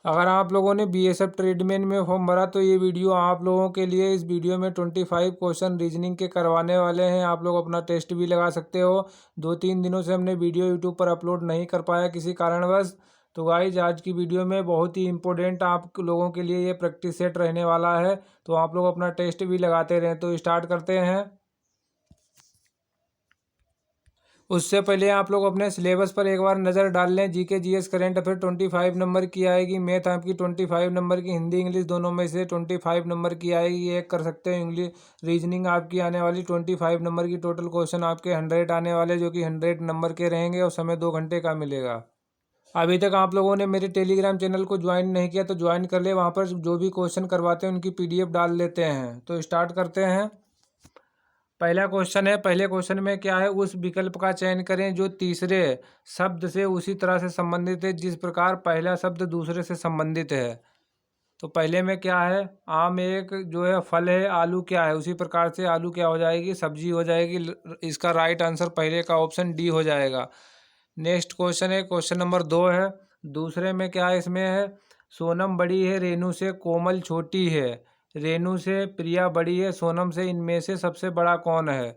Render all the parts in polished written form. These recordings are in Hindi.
अगर आप लोगों ने बीएसएफ ट्रेडमैन में फॉर्म भरा तो ये वीडियो आप लोगों के लिए। इस वीडियो में 25 क्वेश्चन रीजनिंग के करवाने वाले हैं। आप लोग अपना टेस्ट भी लगा सकते हो। 2-3 दिनों से हमने वीडियो यूट्यूब पर अपलोड नहीं कर पाया किसी कारणवश। तो गाइज आज की वीडियो में बहुत ही इंपॉर्टेंट आप लोगों के लिए ये प्रैक्टिस सेट रहने वाला है। तो आप लोग अपना टेस्ट भी लगाते रहें। तो स्टार्ट करते हैं। उससे पहले आप लोग अपने सिलेबस पर एक बार नज़र डाल लें। GK GS current affair 25 number की आएगी। मैथ आपकी 25 नंबर की, हिंदी इंग्लिश दोनों में से 25 नंबर की आएगी। ये एक कर सकते हैं। इंग्लिश रीजनिंग आपकी आने वाली 25 नंबर की। टोटल क्वेश्चन आपके 100 आने वाले, जो कि 100 नंबर के रहेंगे और समय 2 घंटे का मिलेगा। अभी तक आप लोगों ने मेरे टेलीग्राम चैनल को ज्वाइन नहीं किया तो ज्वाइन कर ले। वहाँ पर जो भी क्वेश्चन करवाते हैं उनकी PDF डाल लेते हैं। तो स्टार्ट करते हैं। पहला क्वेश्चन है। पहले क्वेश्चन में क्या है, उस विकल्प का चयन करें जो तीसरे शब्द से उसी तरह से संबंधित है जिस प्रकार पहला शब्द दूसरे से संबंधित है। तो पहले में क्या है, आम एक जो है फल है, आलू क्या है, उसी प्रकार से आलू क्या हो जाएगी, सब्जी हो जाएगी। इसका राइट आंसर पहले का ऑप्शन डी हो जाएगा। नेक्स्ट क्वेश्चन है, क्वेश्चन नंबर 2 है। दूसरे में क्या है, इसमें है सोनम बड़ी है रेनू से, कोमल छोटी है। रेनू से प्रिया बड़ी है, सोनम से, इनमें से सबसे बड़ा कौन है।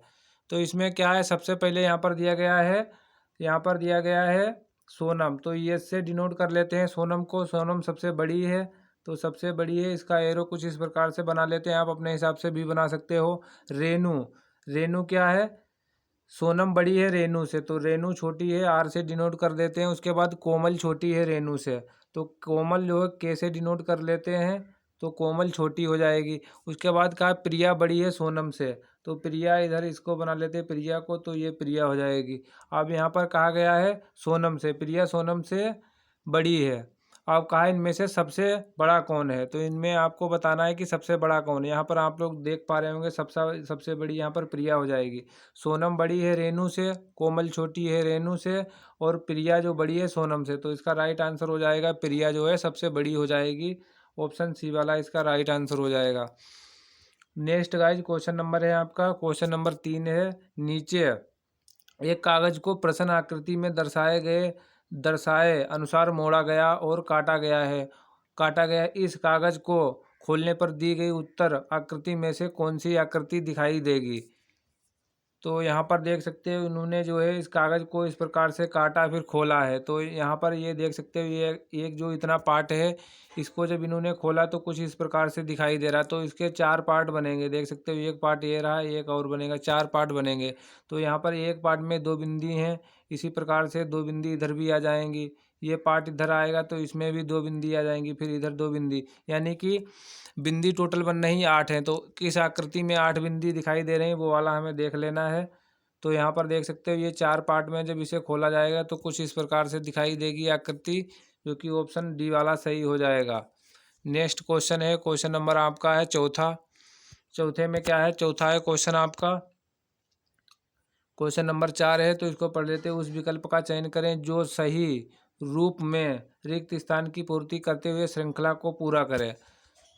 तो इसमें क्या है, सबसे पहले यहाँ पर दिया गया है, यहाँ पर दिया गया है सोनम। तो ये से डिनोट कर लेते हैं सोनम को। सोनम सबसे बड़ी है, तो सबसे बड़ी है। इसका एरो कुछ इस प्रकार से बना लेते हैं। आप अपने हिसाब से भी बना सकते हो। रेनू, रेनू क्या है, सोनम बड़ी है रेनू से, तो रेनू छोटी है, आर से डिनोट कर देते हैं। उसके बाद कोमल छोटी है रेनू से, तो कोमल जो है के से डिनोट कर लेते हैं, तो कोमल छोटी हो जाएगी। उसके बाद कहा प्रिया बड़ी है सोनम से, तो प्रिया इधर इसको बना लेते हैं प्रिया को, तो ये प्रिया हो जाएगी। अब यहाँ पर कहा गया है सोनम से, प्रिया सोनम से बड़ी है। अब कहा इनमें से सबसे बड़ा कौन है, तो इनमें आपको बताना है कि सबसे बड़ा कौन है। यहाँ पर आप लोग देख पा रहे होंगे सबसे बड़ी यहाँ पर प्रिया हो जाएगी। सोनम बड़ी है रेनू से, कोमल छोटी है रेनू से, और प्रिया जो बड़ी है सोनम से। तो इसका राइट आंसर हो जाएगा प्रिया जो है सबसे बड़ी हो जाएगी। ऑप्शन सी वाला इसका राइट आंसर हो जाएगा। नेक्स्ट गाइज क्वेश्चन नंबर है आपका, क्वेश्चन नंबर 3 है। नीचे एक कागज को प्रश्न आकृति में दर्शाए अनुसार मोड़ा गया और काटा गया है। काटा गया इस कागज को खोलने पर दी गई उत्तर आकृति में से कौन सी आकृति दिखाई देगी। तो यहाँ पर देख सकते हो उन्होंने जो है इस कागज़ को इस प्रकार से काटा फिर खोला है। तो यहाँ पर ये देख सकते हो ये एक जो इतना पार्ट है, इसको जब इन्होंने खोला तो कुछ इस प्रकार से दिखाई दे रहा। तो इसके 4 पार्ट बनेंगे, देख सकते हो एक पार्ट ये रहा, एक और बनेगा, 4 पार्ट बनेंगे। तो यहाँ पर एक पार्ट में 2 बिंदी हैं, इसी प्रकार से 2 बिंदी इधर भी आ जाएंगी। ये पार्ट इधर आएगा तो इसमें भी 2 बिंदी आ जाएंगी, फिर इधर 2 बिंदी, यानी कि बिंदी टोटल बनना ही 8 हैं। तो किस आकृति में 8 बिंदी दिखाई दे रही हैं वो वाला हमें देख लेना है। तो यहाँ पर देख सकते हो ये 4 पार्ट में जब इसे खोला जाएगा तो कुछ इस प्रकार से दिखाई देगी आकृति, जो कि ऑप्शन डी वाला सही हो जाएगा। नेक्स्ट क्वेश्चन है, क्वेश्चन नंबर आपका है चौथा। चौथे में क्या है, चौथा है क्वेश्चन आपका, क्वेश्चन नंबर 4 है। तो इसको पढ़ लेते हैं। उस विकल्प का चयन करें जो सही रूप में रिक्त स्थान की पूर्ति करते हुए श्रृंखला को पूरा करे।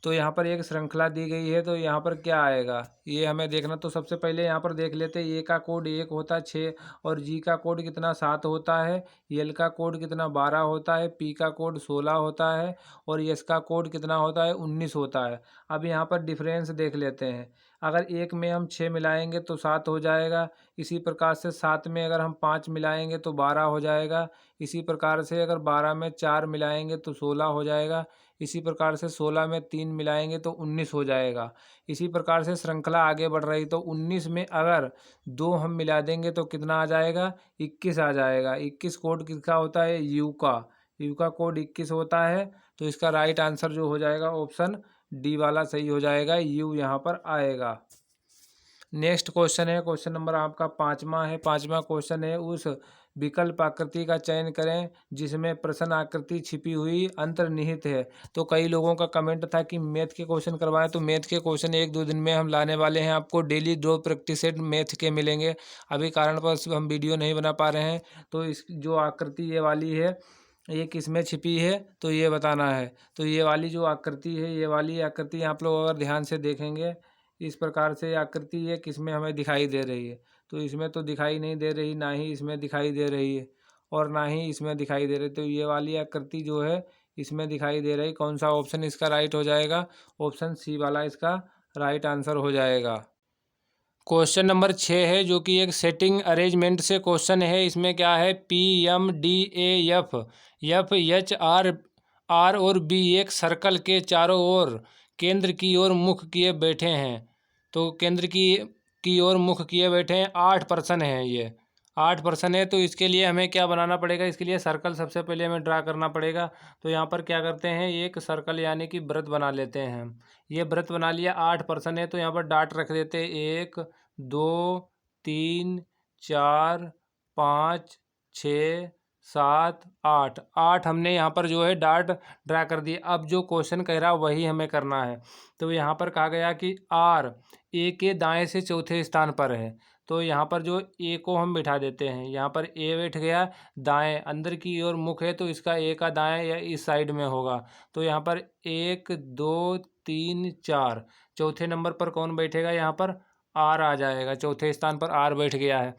तो यहाँ पर एक श्रृंखला दी गई है, तो यहाँ पर क्या आएगा ये हमें देखना। तो सबसे पहले यहाँ पर देख लेते हैं। ए का कोड 1 होता है 6, और जी का कोड कितना 7 होता है, एल का कोड कितना 12 होता है, पी का कोड 16 होता है, और एस का कोड कितना होता है 19 होता है। अब यहाँ पर डिफरेंस देख लेते हैं। अगर एक में हम 6 मिलाएंगे तो 7 हो जाएगा। इसी प्रकार से 7 में अगर हम 5 मिलाएंगे तो 12 हो जाएगा। इसी प्रकार से अगर 12 में 4 मिलाएंगे तो 16 हो जाएगा। इसी प्रकार से 16 में 3 मिलाएंगे तो 19 हो जाएगा। इसी प्रकार से श्रृंखला आगे बढ़ रही। तो 19 में अगर 2 हम मिला देंगे तो कितना आ जाएगा, 21 आ जाएगा। 21 कोड किसका होता है, यू का। यू का कोड 21 होता है। तो इसका राइट आंसर जो हो जाएगा ऑप्शन डी वाला सही हो जाएगा, यू यहाँ पर आएगा। नेक्स्ट क्वेश्चन है, क्वेश्चन नंबर आपका 5वां है। 5वां क्वेश्चन है, उस विकल्प आकृति का चयन करें जिसमें प्रश्न आकृति छिपी हुई अंतर्निहित है। तो कई लोगों का कमेंट था कि मैथ के क्वेश्चन करवाएं, तो मैथ के क्वेश्चन 1-2 दिन में हम लाने वाले हैं। आपको डेली 2 प्रैक्टिस सेट मैथ के मिलेंगे। अभी कारणवश हम वीडियो नहीं बना पा रहे हैं। तो इस जो आकृति ये वाली है, ये किस में छिपी है, तो ये बताना है। तो ये वाली जो आकृति है, ये वाली आकृति आप लोग अगर ध्यान से देखेंगे, इस प्रकार से आकृति ये किस में हमें दिखाई दे रही है। तो इसमें तो दिखाई नहीं दे रही, ना ही इसमें दिखाई दे रही है, और ना ही इसमें दिखाई दे रही। तो ये वाली आकृति जो है इसमें दिखाई दे रही, कौन सा ऑप्शन इसका राइट हो जाएगा? ऑप्शन सी वाला इसका राइट आंसर हो जाएगा। क्वेश्चन नंबर 6 है, जो कि एक सेटिंग अरेंजमेंट से क्वेश्चन है। इसमें क्या है, PMDAF एफ एच आर और बी एक सर्कल के चारों ओर केंद्र की ओर मुख किए बैठे हैं। तो केंद्र की ओर मुख किए बैठे हैं, 8 पर्सन हैं, ये 8 पर्सन है। तो इसके लिए हमें क्या बनाना पड़ेगा? इसके लिए सर्कल सबसे पहले हमें ड्रा करना पड़ेगा। तो यहाँ पर क्या करते हैं, एक सर्कल यानी कि वृत्त बना लेते हैं हम। ये वृत्त बना लिया, 8 पर्सन है, तो यहाँ पर डॉट रख देते हैं, 1 2 3 4 5 6 7 8 8 हमने यहाँ पर जो है डॉट ड्रा कर दिए। अब जो क्वेश्चन कह रहा है वही हमें करना है। तो यहाँ पर कहा गया कि आर ए के दाएं से चौथे स्थान पर है। तो यहाँ पर जो ए को हम बिठा देते हैं, यहाँ पर ए बैठ गया, दाएं अंदर की ओर मुख है, तो इसका ए का दाएं या इस साइड में होगा। तो यहाँ पर 1 2 3 4, चौथे नंबर पर कौन बैठेगा? यहाँ पर आर आ जाएगा, चौथे स्थान पर आर बैठ गया है।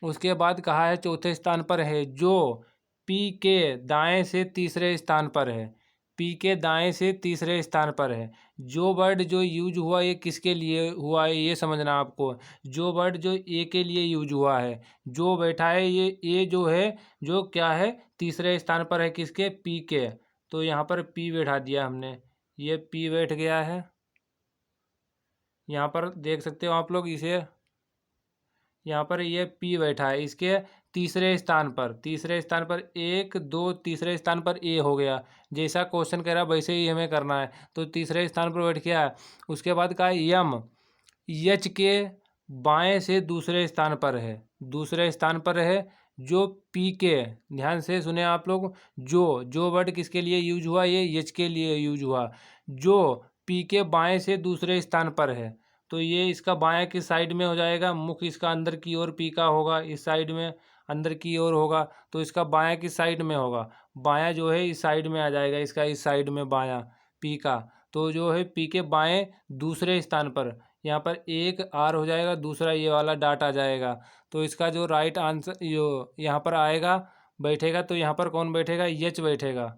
उसके बाद कहा है चौथे स्थान पर है जो पी के दाएं से तीसरे स्थान पर है। पी के दाएं से तीसरे स्थान पर है। जो वर्ड जो यूज हुआ ये किसके लिए हुआ है, ये समझना आपको। जो वर्ड जो ए के लिए यूज हुआ है, जो बैठा है ये ए जो है, जो क्या है, तीसरे स्थान पर है, किसके? पी के। तो यहाँ पर पी बैठा दिया हमने, ये पी बैठ गया है। यहाँ पर देख सकते हो आप लोग इसे, यहाँ पर ये पी बैठा है इसके तीसरे स्थान पर। तीसरे स्थान पर 1 2, तीसरे स्थान पर ए हो गया। जैसा क्वेश्चन कह रहा वैसे ही हमें करना है। तो तीसरे स्थान पर बैठ गया। उसके बाद कहा यम एच के बाएं से दूसरे स्थान पर है। दूसरे स्थान पर है जो पी के, ध्यान से सुने आप लोग, जो वर्ड किसके लिए यूज हुआ? ये एच के लिए यूज हुआ। जो पी के बाएं से दूसरे स्थान पर है, तो ये इसका बायां किस साइड में हो जाएगा? मुख इसका अंदर की ओर पी का होगा, इस साइड में अंदर की ओर होगा। तो इसका बायां किस साइड में होगा? बायां जो है इस साइड में आ जाएगा, इसका इस साइड में बायां पी का। तो जो है पी के बाएं दूसरे स्थान पर, यहाँ पर एक आर हो जाएगा, दूसरा ये वाला डॉट आ जाएगा। तो इसका जो राइट आंसर जो यहाँ पर आएगा बैठेगा, तो यहाँ पर कौन बैठेगा? एच बैठेगा।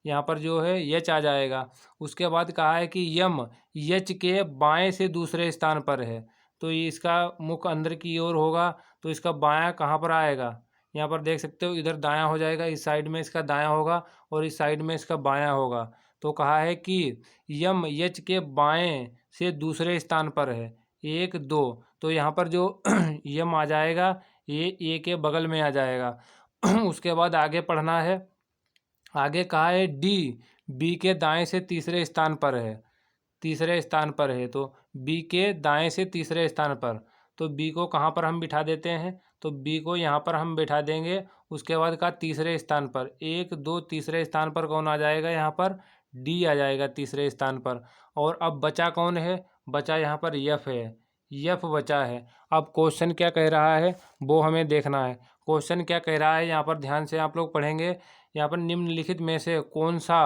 यहाँ पर जो है एच आ जाएगा। उसके बाद कहा है कि यम एच के बाएं से दूसरे स्थान पर है। तो ये इसका मुख अंदर की ओर होगा, तो इसका बायां कहाँ पर आएगा? यहाँ पर देख सकते हो, इधर दायां हो जाएगा, इस साइड में इसका दायां होगा और इस साइड में इसका बायां होगा। तो कहा है कि यम एच के बाएं से दूसरे स्थान पर है, 1 2। तो यहाँ पर जो यम आ जाएगा ये ए के बगल में आ जाएगा। उसके बाद आगे पढ़ना है। आगे कहा है डी बी के दाएं से तीसरे स्थान पर है। तीसरे स्थान पर है, तो बी के दाएं से तीसरे स्थान पर। तो बी को कहाँ पर हम बिठा देते हैं? तो बी को यहाँ पर हम बिठा देंगे। उसके बाद कहा तीसरे स्थान पर, 1 2, तीसरे स्थान पर कौन आ जाएगा? यहाँ पर डी आ जाएगा तीसरे स्थान पर। और अब बचा कौन है? बचा यहाँ पर यफ है, यफ बचा है। अब क्वेश्चन क्या कह रहा है वो हमें देखना है। क्वेश्चन क्या कह रहा है यहाँ पर ध्यान से आप लोग पढ़ेंगे। यहाँ पर निम्नलिखित में से कौन सा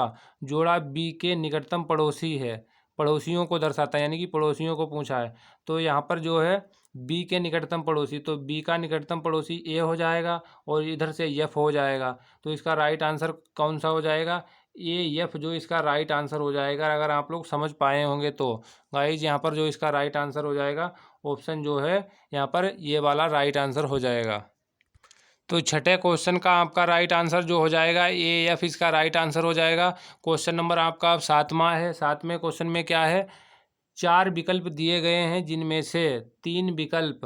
जोड़ा बी के निकटतम पड़ोसी है? पड़ोसियों को दर्शाता है, यानी कि पड़ोसियों को पूछा है। तो यहाँ पर जो है बी के निकटतम पड़ोसी, तो बी का निकटतम पड़ोसी ए हो जाएगा और इधर से एफ हो जाएगा। तो इसका राइट आंसर कौन सा हो जाएगा? ए एफ जो इसका राइट आंसर हो जाएगा, अगर आप लोग समझ पाए होंगे तो। गाइज यहाँ पर जो इसका राइट आंसर हो जाएगा, ऑप्शन जो है यहाँ पर ये वाला राइट आंसर हो जाएगा। तो छठे क्वेश्चन का आपका राइट आंसर जो हो जाएगा ए एफ, इसका राइट आंसर हो जाएगा। क्वेश्चन नंबर आपका अब 7वां है। 7वें क्वेश्चन में क्या है? 4 विकल्प दिए गए हैं जिनमें से 3 विकल्प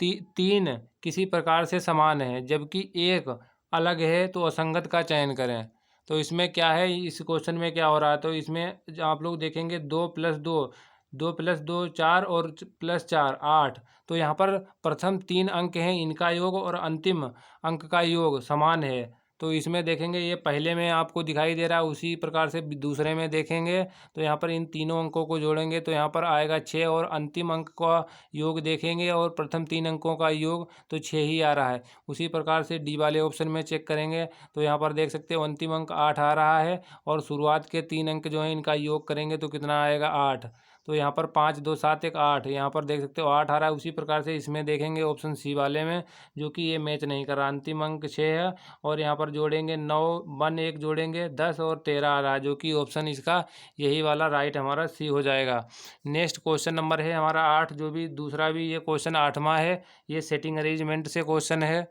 3 किसी प्रकार से समान है जबकि एक अलग है, तो असंगत का चयन करें। तो इसमें क्या है, इस क्वेश्चन में क्या हो रहा है? तो इसमें आप लोग देखेंगे 2 + 2, 2 + 2 4 और +4 8। तो यहाँ पर प्रथम 3 अंक हैं, इनका योग और अंतिम अंक का योग समान है। तो इसमें देखेंगे ये पहले में आपको दिखाई दे रहा है, उसी प्रकार से दूसरे में देखेंगे तो यहाँ पर इन तीनों अंकों को जोड़ेंगे तो यहाँ पर आएगा 6 और अंतिम अंक का योग देखेंगे और प्रथम 3 अंकों का योग तो 6 ही आ रहा है। उसी प्रकार से डी वाले ऑप्शन में चेक करेंगे तो यहाँ पर देख सकते हो अंतिम अंक 8 आ रहा है और शुरुआत के 3 अंक जो हैं इनका योग करेंगे तो कितना आएगा? 8। तो यहाँ पर 5 2 7 1 8, यहाँ पर देख सकते हो 8 आ रहा है। उसी प्रकार से इसमें देखेंगे ऑप्शन सी वाले में, जो कि ये मैच नहीं कर रहा। अंतिम अंक 6 है और यहाँ पर जोड़ेंगे 9 1 1 जोड़ेंगे 10 और 13 आ रहा है, जो कि ऑप्शन इसका यही वाला राइट हमारा सी हो जाएगा। नेक्स्ट क्वेश्चन नंबर है हमारा 8, जो भी दूसरा भी ये क्वेश्चन 8वां है, ये सेटिंग अरेंजमेंट से क्वेश्चन है।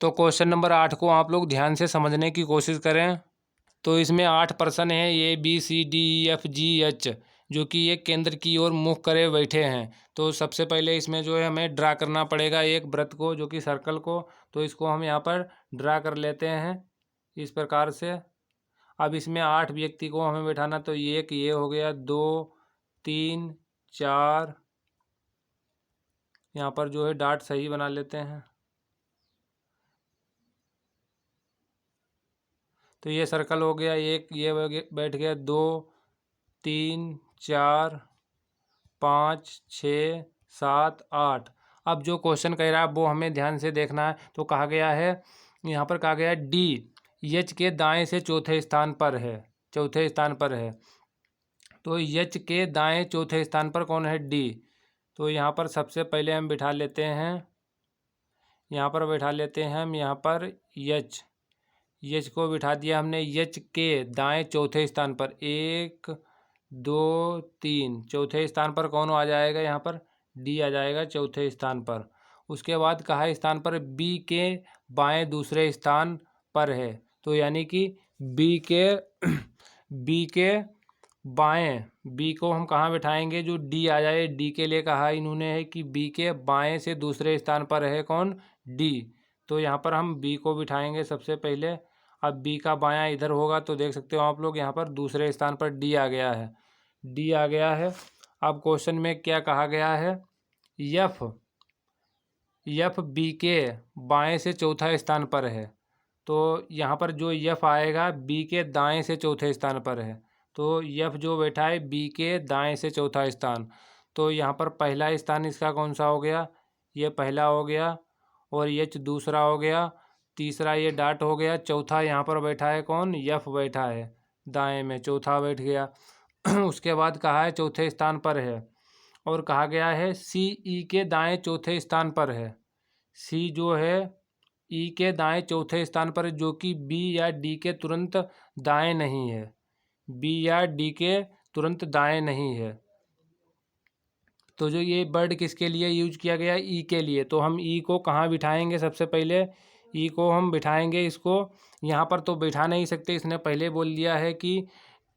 तो क्वेश्चन नंबर 8 को आप लोग ध्यान से समझने की कोशिश करें। तो इसमें 8 पर्सन हैं, A B C D E F G H, जो कि ये केंद्र की ओर मुख करे बैठे हैं। तो सबसे पहले इसमें जो है हमें ड्रा करना पड़ेगा एक वृत्त को, जो कि सर्कल को। तो इसको हम यहाँ पर ड्रा कर लेते हैं इस प्रकार से। अब इसमें 8 व्यक्ति को हमें बैठाना, तो एक ये हो गया, 2 3 4, यहाँ पर जो है डॉट सही बना लेते हैं। तो ये सर्कल हो गया, एक ये बैठ गया, 2 3 4 5 6 7 8। अब जो क्वेश्चन कह रहा है वो हमें ध्यान से देखना है। तो कहा गया है, यहाँ पर कहा गया है डी एच के दाएं से चौथे स्थान पर है, चौथे स्थान पर है। तो एच के दाएं चौथे स्थान पर कौन है? डी। तो यहाँ पर सबसे पहले हम बिठा लेते हैं, यहाँ पर बैठा लेते हैं हम यहाँ पर एच, एच को बिठा दिया हमने एच के दाएं चौथे स्थान पर। 1 2 3, चौथे स्थान पर कौन आ जाएगा? यहाँ पर डी आ जाएगा चौथे स्थान पर। उसके बाद कहा स्थान पर बी के बाएं दूसरे स्थान पर है। तो यानी कि बी के बी के बाएं, बी को हम कहाँ बिठाएंगे? जो डी आ जाए। डी के लिए कहा इन्होंने है कि बी के बाएं से दूसरे स्थान पर है कौन? डी। तो यहाँ पर हम बी को बिठाएंगे सबसे पहले। अब बी का बायां इधर होगा, तो देख सकते हो आप लोग यहाँ पर दूसरे स्थान पर डी आ गया है, डी आ गया है। अब क्वेश्चन में क्या कहा गया है? एफ बी के बाएं से चौथा स्थान पर है। तो यहाँ पर जो एफ आएगा बी के दाएं से चौथे स्थान पर है। तो एफ जो बैठा है बी के दाएं से चौथा स्थान। तो यहाँ पर पहला स्थान इसका कौन सा हो गया? ये पहला हो गया, और एच दूसरा हो गया, तीसरा ये डॉट हो गया, चौथा यहाँ पर बैठा है कौन? एफ बैठा है दाएं में, चौथा बैठ गया। उसके बाद कहा है चौथे स्थान पर है, और कहा गया है सी ई के दाएं चौथे स्थान पर है। सी जो है ई के दाएं चौथे स्थान पर, जो कि बी या डी के तुरंत दाएं नहीं है, बी या डी के तुरंत दाएं नहीं है। तो जो ये वर्ड किसके लिए यूज किया गया? ई के लिए। तो हम ई को कहाँ बिठाएंगे? सबसे पहले ई को हम बिठाएंगे इसको यहाँ पर। तो बिठा नहीं सकते, इसने पहले बोल दिया है कि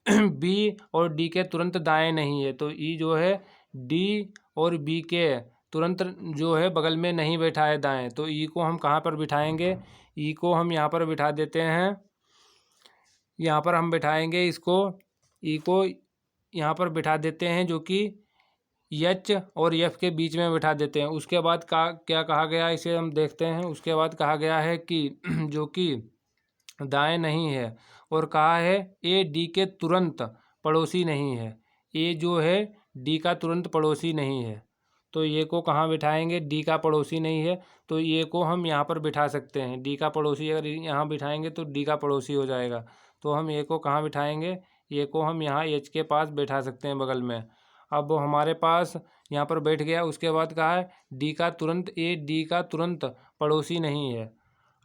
बी और डी के तुरंत दाएं नहीं है। तो ई जो है डी और बी के तुरंत जो है बगल में नहीं बैठा है दाएं। तो ई को हम कहाँ पर बिठाएंगे? ई को हम यहाँ पर बिठा देते हैं, यहाँ पर हम बिठाएंगे इसको, ई को यहाँ पर बिठा देते हैं, जो कि एच और एफ के बीच में बिठा देते हैं। उसके बाद क्या कहा गया इसे हम देखते हैं। उसके बाद कहा गया है कि जो कि दाएं नहीं है, और कहा है ए डी के तुरंत पड़ोसी नहीं है। ए जो है डी का तुरंत पड़ोसी नहीं है। तो ये को कहाँ बिठाएंगे? डी का पड़ोसी नहीं है, तो ये को हम यहाँ पर बिठा सकते हैं। डी का पड़ोसी अगर यहाँ बिठाएंगे तो डी का पड़ोसी हो जाएगा। तो हम ए को कहाँ बिठाएंगे? ए को हम यहाँ एच के पास बैठा सकते हैं बगल में। अब वो हमारे पास यहाँ पर बैठ गया। उसके बाद कहा है डी का तुरंत, ए डी का तुरंत पड़ोसी नहीं है।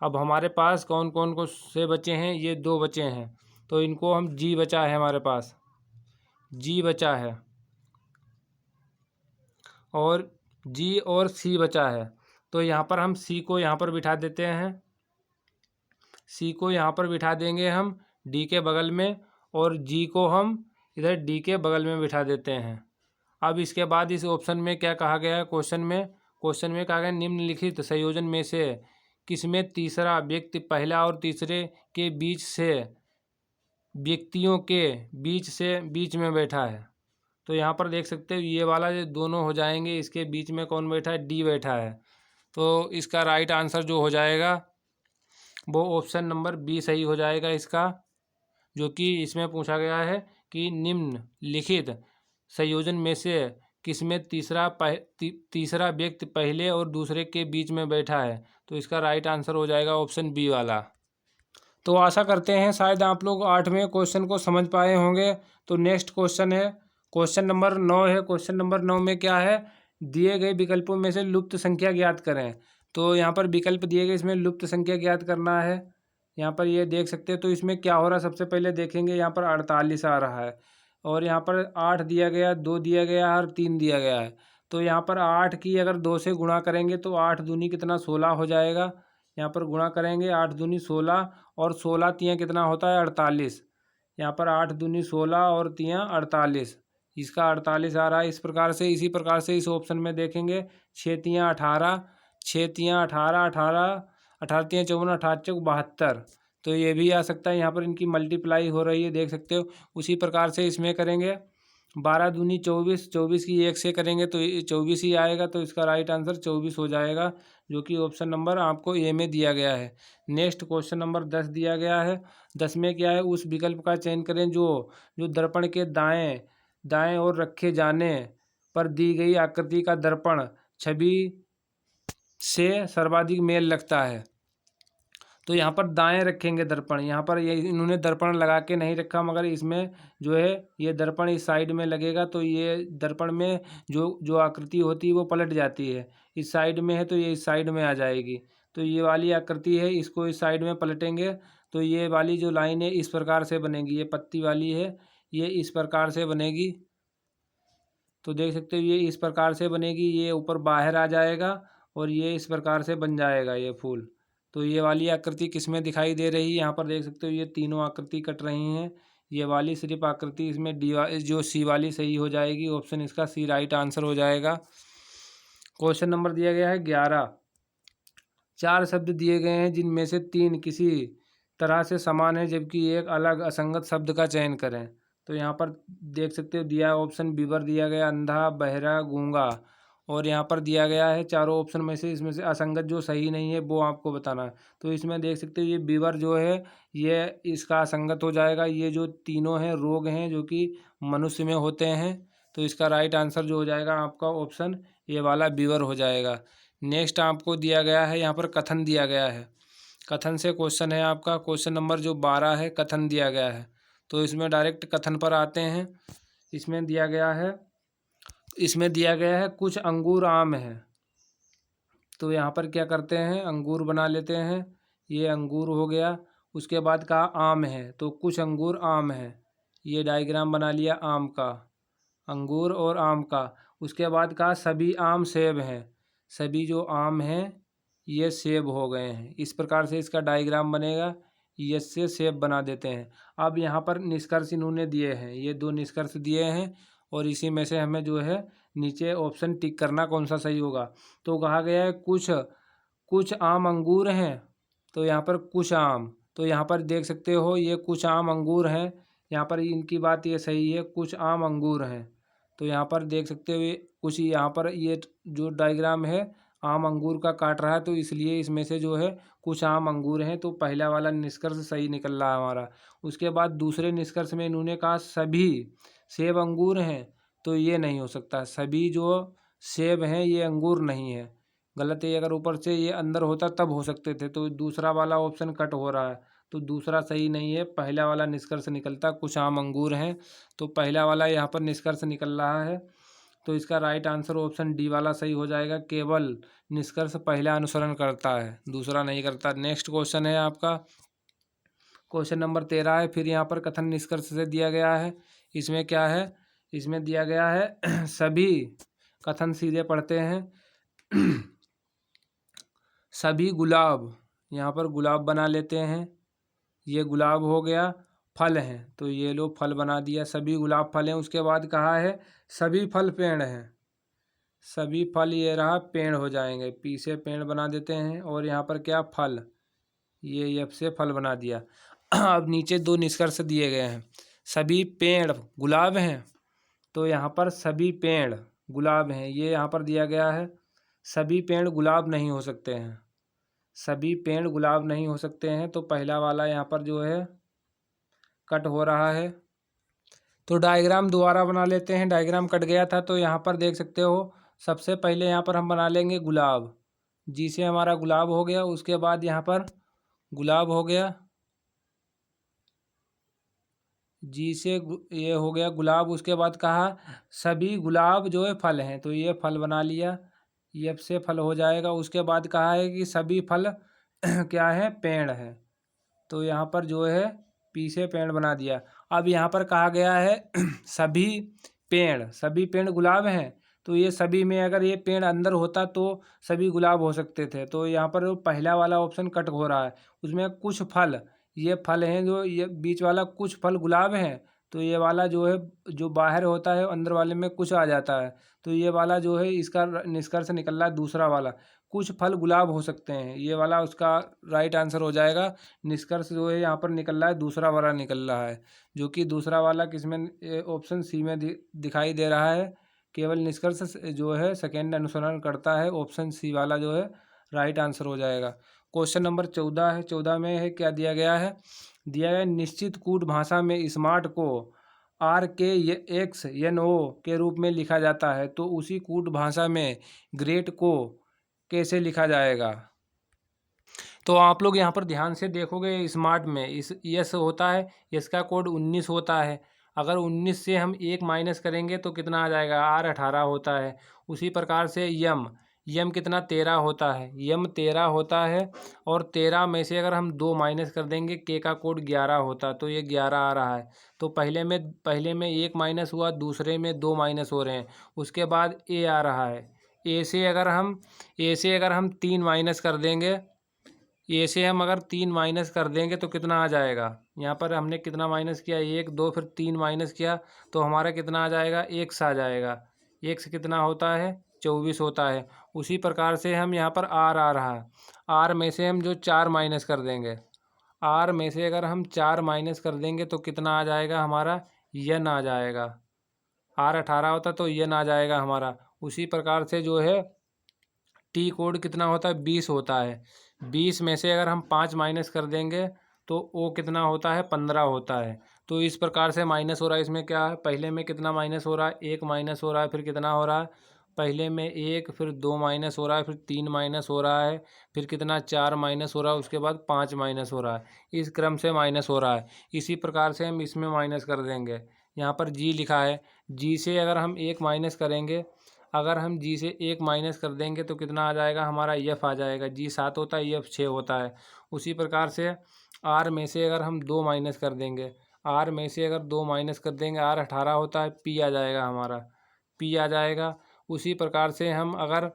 अब हमारे पास कौन कौन को से बचे हैं? ये 2 बचे हैं। तो इनको हम जी बचा है, हमारे पास जी बचा है, और जी और सी बचा है। तो यहाँ पर हम सी को यहाँ पर बिठा देते हैं, सी को यहाँ पर बिठा देंगे हम डी के बगल में, और जी को हम इधर डी के बगल में बिठा देते हैं। अब इसके बाद इस ऑप्शन में क्या कहा गया है? क्वेश्चन में कहा गया निम्नलिखित संयोजन में से किसमें तीसरा व्यक्ति पहला और तीसरे के बीच से व्यक्तियों के बीच में बैठा है। तो यहाँ पर देख सकते हो ये वाला जो दोनों हो जाएंगे, इसके बीच में कौन बैठा है? डी बैठा है। तो इसका राइट आंसर जो हो जाएगा वो ऑप्शन नंबर बी सही हो जाएगा इसका, जो कि इसमें पूछा गया है कि निम्नलिखित संयोजन में से किसमें तीसरा व्यक्ति पहले और दूसरे के बीच में बैठा है। तो इसका राइट आंसर हो जाएगा ऑप्शन बी वाला। तो आशा करते हैं शायद आप लोग 8वें क्वेश्चन को समझ पाए होंगे। तो नेक्स्ट क्वेश्चन है क्वेश्चन नंबर 9 है। क्वेश्चन नंबर 9 में क्या है, दिए गए विकल्पों में से लुप्त संख्या ज्ञात करें। तो यहाँ पर विकल्प दिए गए, इसमें लुप्त संख्या ज्ञात करना है। यहाँ पर ये देख सकते हैं। तो इसमें क्या हो रहा है, सबसे पहले देखेंगे यहाँ पर 48 आ रहा है और यहाँ पर 8 दिया गया, 2 दिया गया और 3 दिया गया है। तो यहाँ पर 8 की अगर 2 से गुणा करेंगे तो 8 दूनी कितना 16 हो जाएगा। यहाँ पर गुणा करेंगे 8 दूनी 16 और 16 तियाँ कितना होता है 48। यहाँ पर 8 दूनी 16 और तियाँ 48, इसका 48 आ रहा है। इस प्रकार से, इसी प्रकार से इस ऑप्शन में देखेंगे 6 तियाँ 18, 6 तियाँ 18, 18 18 तियाँ 54, 18 चौक 72। तो ये भी आ सकता है। यहाँ पर इनकी मल्टीप्लाई हो रही है, देख सकते हो। उसी प्रकार से इसमें करेंगे 12 दूनी 24, 24 की 1 से करेंगे तो ये 24 ही आएगा। तो इसका राइट आंसर 24 हो जाएगा, जो कि ऑप्शन नंबर आपको ए में दिया गया है। नेक्स्ट क्वेश्चन नंबर 10 दिया गया है। 10 में क्या है, उस विकल्प का चयन करें जो जो दर्पण के दाएं दाएं ओर रखे जाने पर दी गई आकृति का दर्पण छवि से सर्वाधिक मेल लगता है। तो यहाँ पर दाएं रखेंगे दर्पण। यहाँ पर ये इन्होंने दर्पण लगा के नहीं रखा, मगर इसमें जो है ये दर्पण इस साइड में लगेगा। तो ये दर्पण में जो जो आकृति होती है वो पलट जाती है। इस साइड में है तो ये इस साइड में आ जाएगी। तो ये वाली आकृति है, इसको इस साइड में पलटेंगे तो ये वाली जो लाइन है इस प्रकार से बनेगी। ये पत्ती वाली है, ये इस प्रकार से बनेगी। तो देख सकते हो ये इस प्रकार से बनेगी, ये ऊपर बाहर आ जाएगा और ये इस प्रकार से बन जाएगा ये फूल। तो ये वाली आकृति किस में दिखाई दे रही है, यहाँ पर देख सकते हो ये तीनों आकृति कट रही हैं। ये वाली सिर्फ आकृति इसमें डी जो सी वाली सही हो जाएगी। ऑप्शन इसका सी राइट आंसर हो जाएगा। क्वेश्चन नंबर दिया गया है 11। 4 शब्द दिए गए हैं जिनमें से 3 किसी तरह से समान है जबकि एक अलग असंगत शब्द का चयन करें। तो यहाँ पर देख सकते हो दिया ऑप्शन बीबर दिया गया, अंधा, बहरा, गूंगा। और यहाँ पर दिया गया है चारों ऑप्शन में से इसमें से असंगत जो सही नहीं है वो आपको बताना है। तो इसमें देख सकते हो ये बीबर जो है ये इसका असंगत हो जाएगा। ये जो तीनों हैं रोग हैं जो कि मनुष्य में होते हैं। तो इसका राइट आंसर जो हो जाएगा आपका ऑप्शन ये वाला बीबर हो जाएगा। नेक्स्ट आपको दिया गया है, यहाँ पर कथन दिया गया है। कथन से क्वेश्चन है आपका। क्वेश्चन नंबर जो 12 है, कथन दिया गया है। तो इसमें डायरेक्ट कथन पर आते हैं। इसमें दिया गया है कुछ अंगूर आम है। तो यहाँ पर क्या करते हैं, अंगूर बना लेते हैं। ये अंगूर हो गया। उसके बाद कहा आम है, तो कुछ अंगूर आम है। ये डायग्राम बना लिया आम का, अंगूर और आम का। उसके बाद कहा सभी आम सेब हैं। सभी जो आम हैं ये सेब हो गए हैं। इस प्रकार से इसका डायग्राम बनेगा। यस से सेब बना देते हैं। अब यहाँ पर निष्कर्ष इन्होंने दिए हैं, ये 2 निष्कर्ष दिए हैं और इसी में से हमें जो है नीचे ऑप्शन टिक करना कौन सा सही होगा। तो कहा गया है कुछ कुछ आम अंगूर हैं। तो यहाँ पर कुछ आम, तो यहाँ पर देख सकते हो ये कुछ आम अंगूर हैं। यहाँ पर इनकी बात ये सही है, कुछ आम अंगूर हैं। तो यहाँ पर देख सकते हो ये कुछ, यहाँ पर ये जो डायग्राम है आम अंगूर का काट रहा है, तो इसलिए इसमें से जो है कुछ आम अंगूर हैं। तो पहला वाला निष्कर्ष सही निकल रहा है हमारा। उसके बाद दूसरे निष्कर्ष में इन्होंने कहा सभी सेब अंगूर हैं। तो ये नहीं हो सकता, सभी जो सेब हैं ये अंगूर नहीं है, गलत है। अगर ऊपर से ये अंदर होता तब हो सकते थे। तो दूसरा वाला ऑप्शन कट हो रहा है, तो दूसरा सही नहीं है। पहला वाला निष्कर्ष निकलता कुछ आम अंगूर हैं। तो पहला वाला यहाँ पर निष्कर्ष निकल रहा है। तो इसका राइट आंसर ऑप्शन डी वाला सही हो जाएगा। केवल निष्कर्ष पहला अनुसरण करता है, दूसरा नहीं करता। नेक्स्ट क्वेश्चन है आपका क्वेश्चन नंबर 13 है। फिर यहाँ पर कथन निष्कर्ष से दिया गया है। इसमें क्या है, इसमें दिया गया है सभी, कथन सीधे पढ़ते हैं सभी गुलाब, यहाँ पर गुलाब बना लेते हैं। ये गुलाब हो गया। फल हैं, तो ये लो फल बना दिया। सभी गुलाब फल हैं। उसके बाद कहा है सभी फल पेड़ हैं। सभी फल ये रहा पेड़ हो जाएंगे, पी से पेड़ बना देते हैं। और यहाँ पर क्या फल, ये एफ से फल बना दिया। अब नीचे 2 निष्कर्ष दिए गए हैं। सभी पेड़ गुलाब हैं, तो यहाँ पर सभी पेड़ गुलाब हैं, ये यहाँ पर दिया गया है। सभी पेड़ गुलाब नहीं हो सकते हैं, सभी पेड़ गुलाब नहीं हो सकते हैं। तो पहला वाला यहाँ पर जो है कट हो रहा है। तो डायग्राम दोबारा बना लेते हैं। डायग्राम कट गया था, तो यहाँ पर देख सकते हो सबसे पहले यहाँ पर हम बना लेंगे गुलाब, जी से हमारा गुलाब हो गया। उसके बाद यहाँ पर गुलाब हो गया, जी से ये हो गया गुलाब। उसके बाद कहा सभी गुलाब जो है फल हैं, तो ये फल बना लिया, एफ से फल हो जाएगा। उसके बाद कहा है कि सभी फल क्या है, पेड़ है, तो यहाँ पर जो है पी से पेड़ बना दिया। अब यहाँ पर कहा गया है सभी सभी पेड़ गुलाब हैं, तो ये सभी में अगर ये पेड़ अंदर होता तो सभी गुलाब हो सकते थे, तो यहाँ पर पहला वाला ऑप्शन कट हो रहा है। उसमें कुछ फल, ये फल हैं जो ये बीच वाला कुछ फल गुलाब हैं, तो ये वाला जो है जो बाहर होता है अंदर वाले में कुछ आ जाता है, तो ये वाला जो है इसका निष्कर्ष निकल रहा है दूसरा वाला, कुछ फल गुलाब हो सकते हैं, ये वाला उसका राइट आंसर हो जाएगा। निष्कर्ष जो है यहाँ पर निकल रहा है दूसरा वाला निकल रहा है, जो कि दूसरा वाला किसमें ऑप्शन सी में दिखाई दे रहा है। केवल निष्कर्ष जो है सेकेंड अनुसरण करता है, ऑप्शन सी वाला जो है राइट आंसर हो जाएगा। क्वेश्चन नंबर 14 है। 14 में है क्या दिया गया है, दिया गया निश्चित कूट भाषा में स्मार्ट को RKXNO के रूप में लिखा जाता है, तो उसी कूट भाषा में ग्रेट को कैसे लिखा जाएगा। तो आप लोग यहाँ पर ध्यान से देखोगे, स्मार्ट में इस यस होता है, यस का कोड 19 होता है। अगर 19 से हम 1 माइनस करेंगे तो कितना आ जाएगा, R18 होता है। उसी प्रकार से यम कितना 13 होता है, यम 13 होता है। और 13 में से अगर हम 2 माइनस कर देंगे, के का कोड 11 होता है, तो ये 11 आ रहा है। तो पहले में 1 माइनस हुआ, दूसरे में 2 माइनस हो रहे हैं। उसके बाद ए आ रहा है। ए से अगर हम 3 माइनस कर देंगे, ए से हम अगर 3 माइनस कर देंगे तो कितना आ जाएगा। यहाँ पर हमने कितना माइनस किया, 1 2 फिर 3 माइनस किया, तो हमारा कितना आ जाएगा, एक्स आ जाएगा। एक्स कितना होता है, 24 होता है। उसी प्रकार से हम यहाँ पर आर आ रहा है, आर में से हम जो 4 माइनस कर देंगे, आर में से अगर हम 4 माइनस कर देंगे तो कितना आ जाएगा हमारा, यन आ जाएगा। R18 होता तो यन आ जाएगा हमारा। उसी प्रकार से जो है टी कोड कितना होता है, 20 होता है। 20 में से अगर हम 5 माइनस कर देंगे तो ओ कितना होता है, 15 होता है। तो इस प्रकार से माइनस हो रहा है। इसमें क्या है, पहले में कितना माइनस हो रहा है, 1 माइनस हो रहा है, फिर कितना हो रहा है, पहले में 1, फिर 2 माइनस हो रहा है, फिर 3 माइनस हो रहा है, फिर कितना 4 माइनस हो रहा है, उसके बाद 5 माइनस हो रहा है। इस क्रम से माइनस हो रहा है। इसी प्रकार से हम इसमें माइनस कर देंगे। यहाँ पर जी लिखा है, जी से अगर हम 1 माइनस करेंगे, अगर हम जी से 1 माइनस कर देंगे तो कितना आ जाएगा हमारा, एफ आ जाएगा। जी 7 होता है, एफ 6 होता है। उसी प्रकार से आर में से अगर हम 2 माइनस कर देंगे, आर में से अगर 2 माइनस कर देंगे, R18 होता है, पी आ जाएगा हमारा, पी आ जाएगा। उसी प्रकार से हम अगर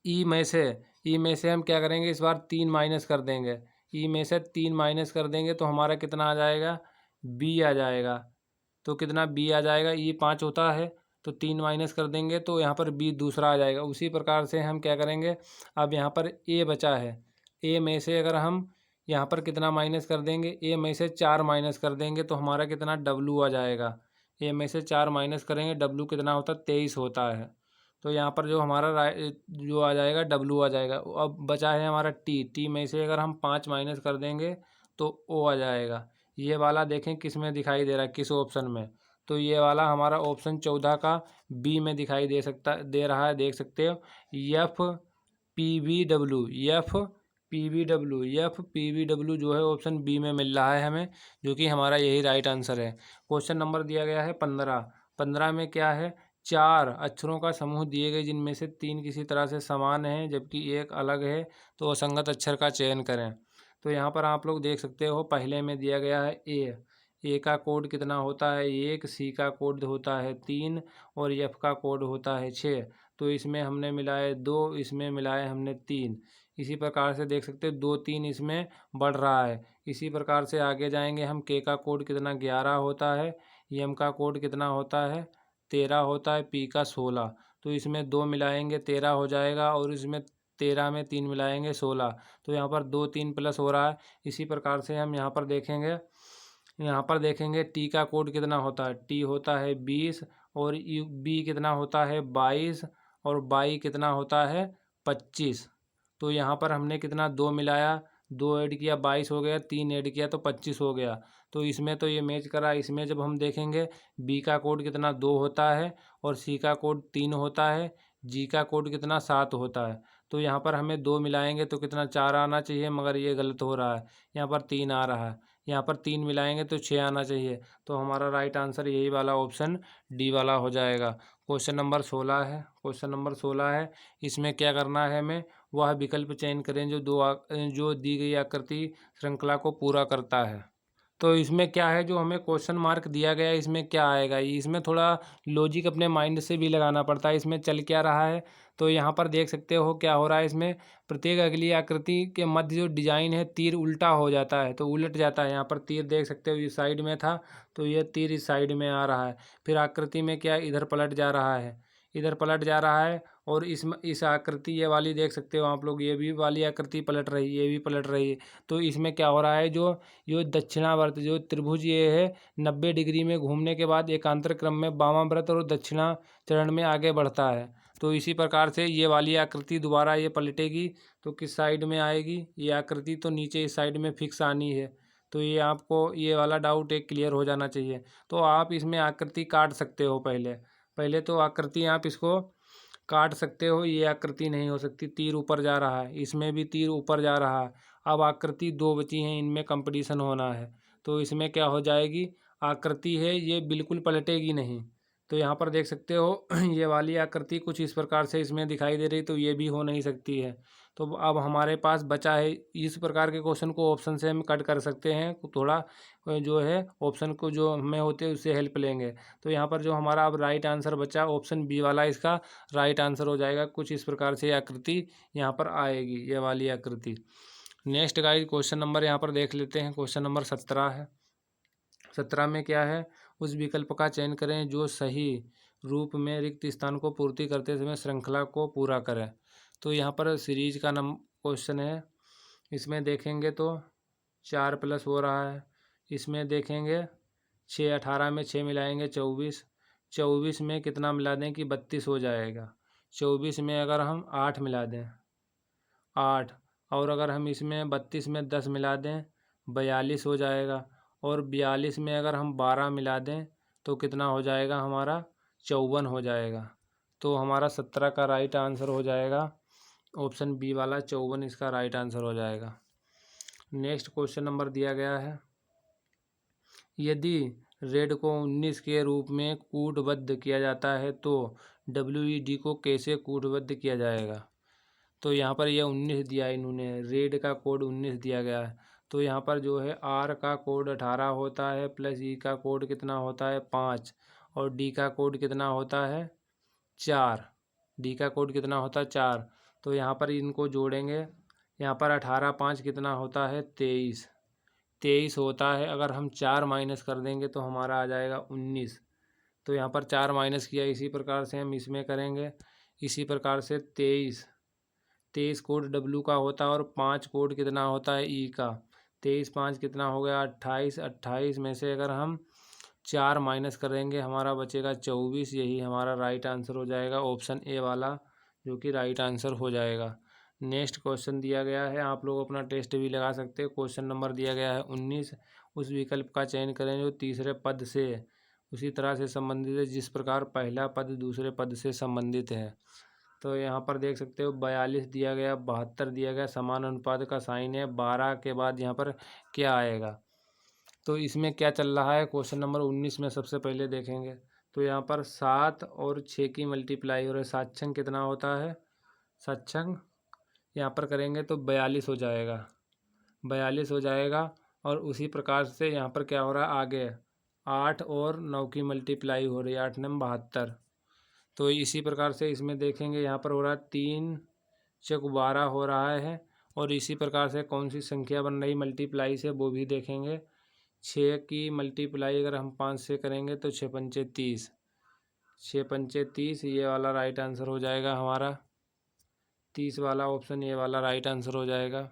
ई में से हम क्या करेंगे, इस बार 3 माइनस कर देंगे, ई में से 3 माइनस कर देंगे तो हमारा कितना आ जाएगा, बी आ जाएगा। तो कितना बी आ जाएगा, ई 5 होता है, तो 3 माइनस कर देंगे तो यहाँ पर बी दूसरा आ जाएगा। उसी प्रकार से हम क्या करेंगे, अब यहाँ पर ए बचा है, ए में से अगर हम यहाँ पर कितना माइनस कर देंगे, ए में से 4 माइनस कर देंगे तो हमारा कितना, डब्लू आ जाएगा। ए में से 4 माइनस करेंगे, डब्लू कितना होता है, 23 होता है। तो यहाँ पर जो हमारा जो आ जाएगा, डब्लू आ जाएगा। अब बचा है हमारा टी, टी में से अगर हम 5 माइनस कर देंगे तो ओ आ जाएगा। ये वाला देखें किस में दिखाई दे रहा है, किस ऑप्शन में, तो ये वाला हमारा ऑप्शन 14 का बी में दिखाई दे रहा है, देख सकते हो। F P V W, F P V W जो है ऑप्शन बी में मिल रहा है हमें, जो कि हमारा यही राइट आंसर है। क्वेश्चन नंबर दिया गया है 15। 15 में क्या है, 4 अक्षरों का समूह दिए गए जिनमें से 3 किसी तरह से समान हैं जबकि एक अलग है, तो असंगत अक्षर का चयन करें। तो यहाँ पर आप लोग देख सकते हो, पहले में दिया गया है ए का कोड कितना होता है, 1, सी का कोड होता है 3 और एफ का कोड होता है 6। तो इसमें हमने मिलाए 2, इसमें मिलाए हमने 3। इसी प्रकार से देख सकते हो 2 3 इसमें बढ़ रहा है। इसी प्रकार से आगे जाएंगे हम, के का कोड कितना 11 होता है, एम का कोड कितना होता है 13 होता है, पी का 16। तो इसमें 2 मिलाएंगे 13 हो जाएगा, और इसमें 13 में 3 मिलाएंगे 16। तो यहाँ पर 2 3 प्लस हो रहा है। इसी प्रकार से हम यहाँ पर देखेंगे टी का कोड कितना होता है, टी होता है 20, और यू बी कितना होता है 22, और बाई कितना होता है 25। तो यहाँ पर हमने कितना 2 मिलाया, 2 ऐड किया 22 हो गया, 3 ऐड किया तो 25 हो गया। तो इसमें तो ये मैच करा। इसमें जब हम देखेंगे बी का कोड कितना 2 होता है, और सी का कोड 3 होता है, जी का कोड कितना 7 होता है। तो यहाँ पर हमें 2 मिलाएंगे तो कितना 4 आना चाहिए, मगर ये गलत हो रहा है, यहाँ पर 3 आ रहा है। यहाँ पर 3 मिलाएंगे तो 6 आना चाहिए। तो हमारा राइट आंसर यही वाला ऑप्शन डी वाला हो जाएगा। क्वेश्चन नंबर 16 है। क्वेश्चन नंबर 16 है, इसमें क्या करना है हमें, वह विकल्प चयन करें जो जो दी गई आकृति श्रृंखला को पूरा करता है। तो इसमें क्या है, जो हमें क्वेश्चन मार्क दिया गया है इसमें क्या आएगा, इसमें थोड़ा लॉजिक अपने माइंड से भी लगाना पड़ता है। इसमें चल क्या रहा है, तो यहाँ पर देख सकते हो क्या हो रहा है। इसमें प्रत्येक अगली आकृति के मध्य जो डिजाइन है तीर उल्टा हो जाता है, तो उलट जाता है। यहाँ पर तीर देख सकते हो इस साइड में था, तो ये तीर इस साइड में आ रहा है। फिर आकृति में क्या, इधर पलट जा रहा है, इधर पलट जा रहा है। और इस आकृति ये वाली देख सकते हो आप लोग, ये भी वाली आकृति पलट रही है, ये भी पलट रही है। तो इसमें क्या हो रहा है, जो दक्षिणावर्त जो त्रिभुज ये है 90 डिग्री में घूमने के बाद एकांतर क्रम में वामाव्रत और दक्षिणा चरण में आगे बढ़ता है। तो इसी प्रकार से ये वाली आकृति दोबारा ये पलटेगी तो किस साइड में आएगी, ये आकृति तो नीचे इस साइड में फिक्स आनी है। तो ये आपको ये वाला डाउट एक क्लियर हो जाना चाहिए। तो आप इसमें आकृति काट सकते हो, पहले पहले तो आकृति आप इसको काट सकते हो। ये आकृति नहीं हो सकती, तीर ऊपर जा रहा है, इसमें भी तीर ऊपर जा रहा है। अब आकृति 2 बची हैं, इनमें कंपटीशन होना है। तो इसमें क्या हो जाएगी, आकृति है ये बिल्कुल पलटेगी नहीं। तो यहाँ पर देख सकते हो ये वाली आकृति कुछ इस प्रकार से इसमें दिखाई दे रही, तो ये भी हो नहीं सकती है। तो अब हमारे पास बचा है, इस प्रकार के क्वेश्चन को ऑप्शन से हम कट कर सकते हैं। थोड़ा जो है ऑप्शन को जो हमें होते हैं उससे हेल्प लेंगे। तो यहाँ पर जो हमारा अब राइट आंसर बचा ऑप्शन बी वाला, इसका राइट आंसर हो जाएगा। कुछ इस प्रकार से आकृति यहाँ पर आएगी, ये वाली आकृति। नेक्स्ट गाइस क्वेश्चन नंबर यहाँ पर देख लेते हैं। क्वेश्चन नंबर 17 है। 17 में क्या है, उस विकल्प का चयन करें जो सही रूप में रिक्त स्थान को पूर्ति करते समय श्रृंखला को पूरा करें। तो यहाँ पर सीरीज का क्वेश्चन है। इसमें देखेंगे तो 4 प्लस हो रहा है, इसमें देखेंगे 6, 18 में 6 मिलाएंगे 24, 24 में कितना मिला दें कि 32 हो जाएगा। 24 में अगर हम 8 मिला दें 8, और अगर हम इसमें 32 में 10 मिला दें 42 हो जाएगा। और 42 में अगर हम 12 मिला दें तो कितना हो जाएगा हमारा, 54 हो जाएगा। तो हमारा 17 का राइट आंसर हो जाएगा ऑप्शन बी वाला, 54 इसका राइट आंसर हो जाएगा। नेक्स्ट क्वेश्चन नंबर दिया गया है, यदि रेड को 19 के रूप में कूटबद्ध किया जाता है तो WED को कैसे कूटबद्ध किया जाएगा। तो यहाँ पर यह 19 दिया है इन्होंने, रेड का कोड 19 दिया गया है। तो यहाँ पर जो है R का कोड 18 होता है, प्लस E का कोड कितना होता है 5, और D का कोड कितना होता है 4। D का कोड कितना होता है 4। तो यहाँ पर इनको जोड़ेंगे, यहाँ पर 18 5 कितना होता है 23, 23 होता है। अगर हम 4 माइनस कर देंगे तो हमारा आ जाएगा 19। तो यहाँ पर 4 माइनस किया, इसी प्रकार से हम इसमें करेंगे। इसी प्रकार से 23 कोड W का होता है, और 5 कोड कितना होता है E का। 23 5 कितना हो गया 28, 28 में से अगर हम 4 माइनस करेंगे हमारा बचेगा 24। यही हमारा राइट आंसर हो जाएगा ऑप्शन ए वाला, जो कि राइट आंसर हो जाएगा। नेक्स्ट क्वेश्चन दिया गया है, आप लोग अपना टेस्ट भी लगा सकते हैं। क्वेश्चन नंबर दिया गया है 19, उस विकल्प का चयन करें जो तीसरे पद से उसी तरह से संबंधित है जिस प्रकार पहला पद दूसरे पद से संबंधित है। तो यहाँ पर देख सकते हो 42 दिया गया, 72 दिया गया, समान अनुपात का साइन है। 12 के बाद यहाँ पर क्या आएगा, तो इसमें क्या चल रहा है क्वेश्चन नंबर 19 में सबसे पहले देखेंगे। तो यहाँ पर 7 और 6 की मल्टीप्लाई हो रही है, 7 छंग कितना होता है, 7 छंग यहाँ पर करेंगे तो 42 हो जाएगा, 42 हो जाएगा। और उसी प्रकार से यहाँ पर क्या हो रहा है आगे, 8 और 9 की मल्टीप्लाई हो रही है, 8 9 72। तो इसी प्रकार से इसमें देखेंगे यहाँ पर हो रहा है 3 चौक 12 हो रहा है। और इसी प्रकार से कौन सी संख्या बन रही मल्टीप्लाई से वो भी देखेंगे। 6 की मल्टीप्लाई अगर हम 5 से करेंगे तो 6 पंचे 30, 6 पंचे 30, ये वाला राइट आंसर हो जाएगा हमारा। 30 वाला ऑप्शन ये वाला राइट आंसर हो जाएगा।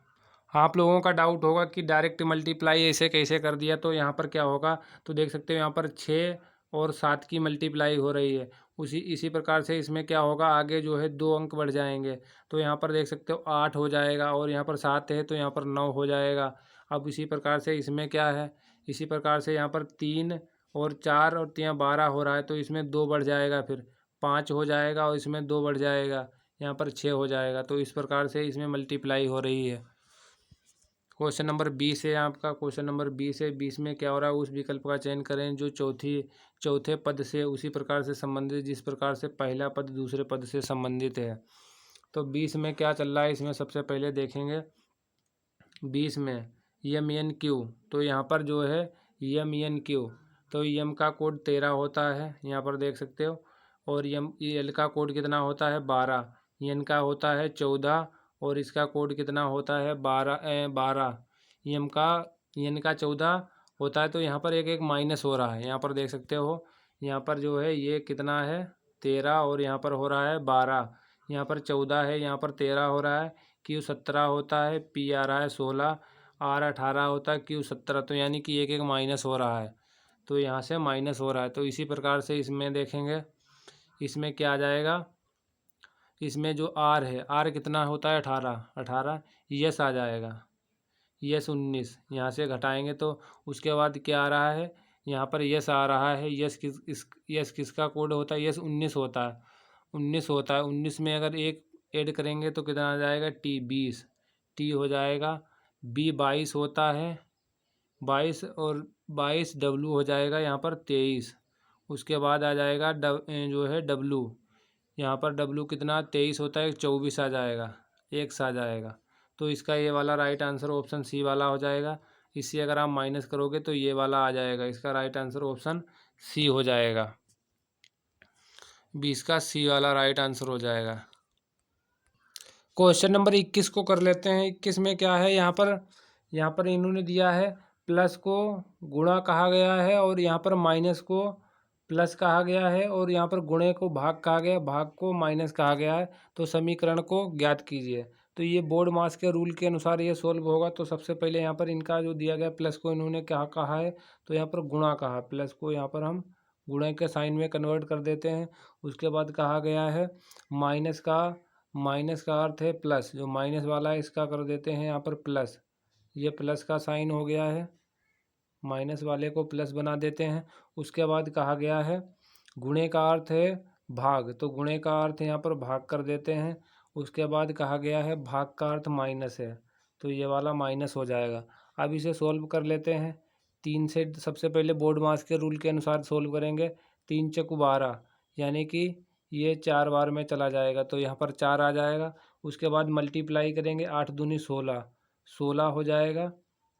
आप लोगों का डाउट होगा कि डायरेक्ट मल्टीप्लाई ऐसे कैसे कर दिया, तो यहाँ पर क्या होगा, तो देख सकते हो यहाँ पर 6 और 7 की मल्टीप्लाई हो रही है। इसी प्रकार से इसमें क्या होगा, आगे जो है 2 अंक बढ़ जाएंगे। तो यहाँ पर देख सकते हो 8 हो जाएगा, और यहाँ पर 7 है तो यहाँ पर 9 हो जाएगा। अब इसी प्रकार से इसमें क्या है, इसी प्रकार से यहाँ पर 3 और 4 और 3 12 हो रहा है, तो इसमें 2 बढ़ जाएगा, फिर 5 हो जाएगा, और इसमें 2 बढ़ जाएगा, यहाँ पर 6 हो जाएगा। तो इस प्रकार से इसमें मल्टीप्लाई हो रही है। क्वेश्चन नंबर 20 है आपका। क्वेश्चन नंबर 20 है। 20 में क्या हो रहा है, उस विकल्प का चयन करें जो चौथे पद से उसी प्रकार से संबंधित जिस प्रकार से पहला पद दूसरे पद से संबंधित है। तो 20 में क्या चल रहा है, इसमें सबसे पहले देखेंगे 20 में यम एन क्यू। तो यहाँ पर जो है यम एन क्यू, तो यम का कोड 13 होता है, यहाँ पर देख सकते हो। और यम एल का कोड कितना होता है 12, एन का होता है 14 और इसका कोड कितना होता है 12। एन का 14 होता है। तो यहाँ पर एक एक माइनस हो रहा है, यहाँ पर देख सकते हो। यहाँ पर जो है ये कितना है 13 और यहाँ पर हो रहा है 12। यहाँ पर 14 है, यहाँ पर 13 हो रहा है। क्यू 17 होता है, पी आ रहा है 16, आर 18 होता है, क्यू 17। तो यानी कि एक एक माइनस हो रहा है, तो यहाँ से माइनस हो रहा है। तो इसी प्रकार से इसमें देखेंगे, इसमें क्या आ जाएगा, इसमें जो आर है, आर कितना होता है 18, यस आ जाएगा, यस 19। यहाँ से घटाएंगे तो उसके बाद क्या आ रहा है, यहाँ पर यस आ रहा है। यस किसका कोड होता है, यस 19 होता है, 19 होता है। 19 में अगर एक ऐड करेंगे तो कितना आ जाएगा टी 20, टी हो जाएगा। बी 22 होता है, 22 और 22 डब्लू हो जाएगा यहाँ पर 23। उसके बाद आ जाएगा जो है डब्लू, यहाँ पर डब्लू कितना 23 होता है, 24 आ जाएगा, एक्स आ जाएगा। तो इसका ये वाला राइट आंसर ऑप्शन सी वाला हो जाएगा। इससे अगर आप माइनस करोगे तो ये वाला आ जाएगा, इसका राइट आंसर ऑप्शन सी हो जाएगा। 20 का सी वाला राइट आंसर हो जाएगा। क्वेश्चन नंबर 21 को कर लेते हैं। 21 में क्या है, यहाँ पर इन्होंने दिया है प्लस को गुणा कहा गया है और यहाँ पर माइनस को प्लस कहा गया है और यहाँ पर गुणे को भाग कहा गया, भाग को माइनस कहा गया है। तो समीकरण को ज्ञात कीजिए। तो ये बोर्ड मास के रूल के अनुसार ये सोल्व होगा। तो सबसे पहले यहाँ पर इनका जो दिया गया प्लस को इन्होंने क्या कहा है, तो यहाँ पर गुणा कहा, प्लस को यहाँ पर हम गुणे के साइन में कन्वर्ट कर देते हैं। उसके बाद कहा गया है माइनस का अर्थ है प्लस, जो माइनस वाला है इसका कर देते हैं यहाँ पर प्लस, ये प्लस का साइन हो गया है, माइनस वाले को प्लस बना देते हैं। उसके बाद कहा गया है गुणे का अर्थ है भाग, तो गुणे का अर्थ यहाँ पर भाग कर देते हैं। उसके बाद कहा गया है भाग का अर्थ माइनस है, तो ये वाला माइनस हो जाएगा। अब इसे सोल्व कर लेते हैं। 3 से सबसे पहले बोर्ड मास के रूल के अनुसार सोल्व करेंगे। 3 चौक 12, यानी कि ये 4 बार में चला जाएगा, तो यहाँ पर 4 आ जाएगा। उसके बाद मल्टीप्लाई करेंगे, 8 दूनी 16, 16 हो जाएगा,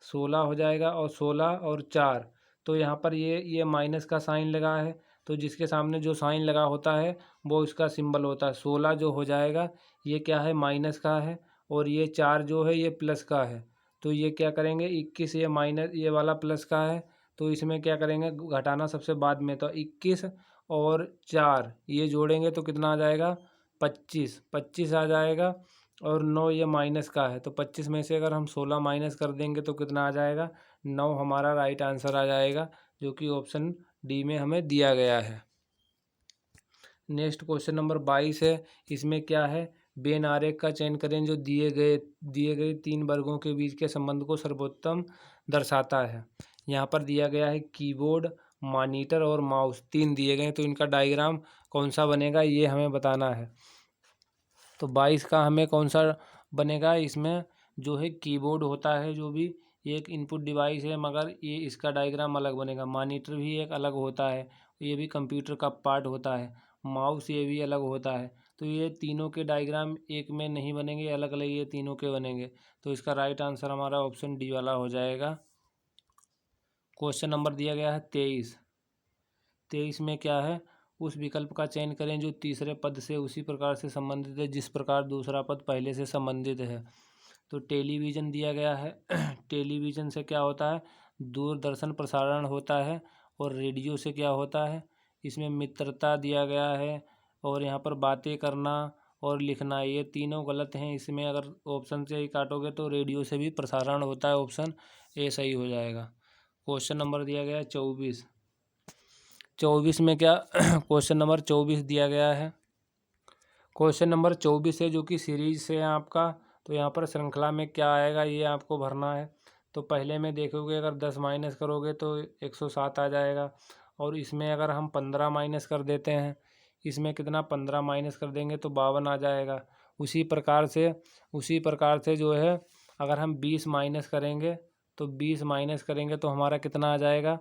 16 हो जाएगा और 16 और 4। तो यहाँ पर ये माइनस का साइन लगा है, तो जिसके सामने जो साइन लगा होता है वो इसका सिंबल होता है। 16 जो हो जाएगा ये क्या है माइनस का है और ये 4 जो है ये प्लस का है। तो ये क्या करेंगे 21, ये माइनस ये वाला प्लस का है, तो इसमें क्या करेंगे घटाना सबसे बाद में। तो 21 और 4 ये जोड़ेंगे तो कितना आ जाएगा 25, 25 आ जाएगा। और 9 ये माइनस का है, तो 25 में से अगर हम 16 माइनस कर देंगे तो कितना आ जाएगा 9 हमारा राइट आंसर आ जाएगा, जो कि ऑप्शन डी में हमें दिया गया है। नेक्स्ट क्वेश्चन नंबर 22 है। इसमें क्या है, वेन आरेख का चयन करें जो दिए गए 3 वर्गों के बीच के संबंध को सर्वोत्तम दर्शाता है। यहाँ पर दिया गया है कीबोर्ड, मॉनिटर और माउस 3 दिए गए हैं, तो इनका डायग्राम कौन सा बनेगा ये हमें बताना है। तो 22 का हमें कौन सा बनेगा, इसमें जो है कीबोर्ड होता है, जो भी एक इनपुट डिवाइस है, मगर ये इसका डायग्राम अलग बनेगा। मॉनिटर भी एक अलग होता है, ये भी कंप्यूटर का पार्ट होता है। माउस ये भी अलग होता है। तो ये तीनों के डायग्राम एक में नहीं बनेंगे, अलग अलग ये तीनों के बनेंगे। तो इसका राइट आंसर हमारा ऑप्शन डी वाला हो जाएगा। क्वेश्चन नंबर दिया गया है 23 में क्या है, उस विकल्प का चयन करें जो तीसरे पद से उसी प्रकार से संबंधित है जिस प्रकार दूसरा पद पहले से संबंधित है। तो टेलीविज़न दिया गया है। टेलीविज़न से क्या होता है, दूरदर्शन प्रसारण होता है। और रेडियो से क्या होता है, इसमें मित्रता दिया गया है और यहाँ पर बातें करना और लिखना, ये तीनों गलत हैं। इसमें अगर ऑप्शन से ही काटोगे तो रेडियो से भी प्रसारण होता है, ऑप्शन ए सही हो जाएगा। क्वेश्चन नंबर दिया गया है 24 में क्या क्वेश्चन नंबर 24 दिया गया है। क्वेश्चन नंबर 24 है जो कि सीरीज से है आपका। तो यहाँ पर श्रृंखला में क्या आएगा ये आपको भरना है। तो पहले में देखोगे अगर 10 माइनस करोगे तो 107 आ जाएगा। और इसमें अगर हम 15 माइनस कर देते हैं, इसमें कितना 15 माइनस कर देंगे तो 52 आ जाएगा। उसी प्रकार से जो है अगर हम 20 माइनस करेंगे तो 20 माइनस करेंगे तो हमारा कितना आ जाएगा,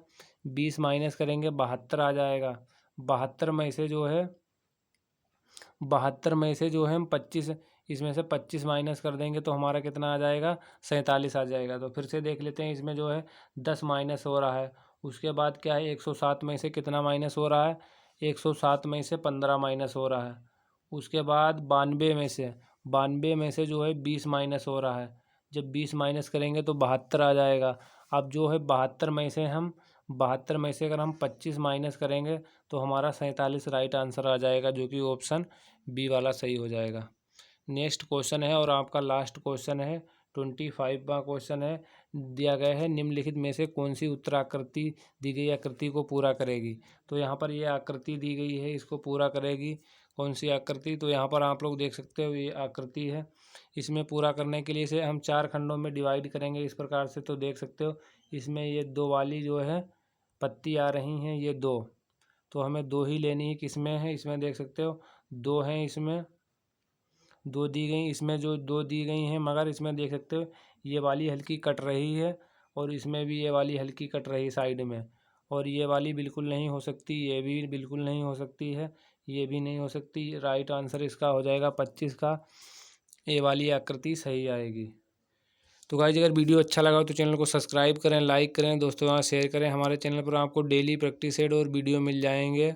20 माइनस करेंगे 72 आ जाएगा। 72 में से जो है 72 में से जो है हम 25, इसमें से 25 माइनस कर देंगे तो हमारा कितना आ जाएगा, 47 आ जाएगा। तो फिर से देख लेते हैं, इसमें जो है 10 माइनस हो रहा है। उसके बाद क्या है, 107 में से कितना माइनस हो रहा है, 107 में से 15 माइनस हो रहा है। उसके बाद 92 में से जो है 20 माइनस हो रहा है। जब 20 माइनस करेंगे तो 72 आ जाएगा। अब जो है 72 में से अगर हम 25 माइनस करेंगे तो हमारा 47 राइट आंसर आ जाएगा, जो कि ऑप्शन बी वाला सही हो जाएगा। नेक्स्ट क्वेश्चन है और आपका लास्ट क्वेश्चन है, 25वां क्वेश्चन है। दिया गया है निम्नलिखित में से कौन सी उत्तराकृति दी गई आकृति को पूरा करेगी। तो यहाँ पर ये आकृति दी गई है, इसको पूरा करेगी कौन सी आकृति। तो यहाँ पर आप लोग देख सकते हो ये आकृति है। इसमें पूरा करने के लिए इसे हम 4 खंडों में डिवाइड करेंगे इस प्रकार से। तो देख सकते हो इसमें ये 2 वाली जो है पत्ती आ रही हैं, ये 2, तो हमें 2 ही लेनी है। किसमें है, इसमें देख सकते हो 2 हैं, इसमें 2 दी गई, इसमें जो 2 दी गई हैं, मगर इसमें देख सकते हो ये वाली हल्की कट रही है और इसमें भी ये वाली हल्की कट रही साइड में, और ये वाली बिल्कुल नहीं हो सकती, ये भी बिल्कुल नहीं हो सकती है, ये भी नहीं हो सकती। राइट आंसर इसका हो जाएगा 25 का, ये वाली आकृति सही आएगी। तो गाइस अगर वीडियो अच्छा लगा हो तो चैनल को सब्सक्राइब करें, लाइक करें, दोस्तों वहाँ शेयर करें। हमारे चैनल पर आपको डेली प्रैक्टिस सेट और वीडियो मिल जाएंगे।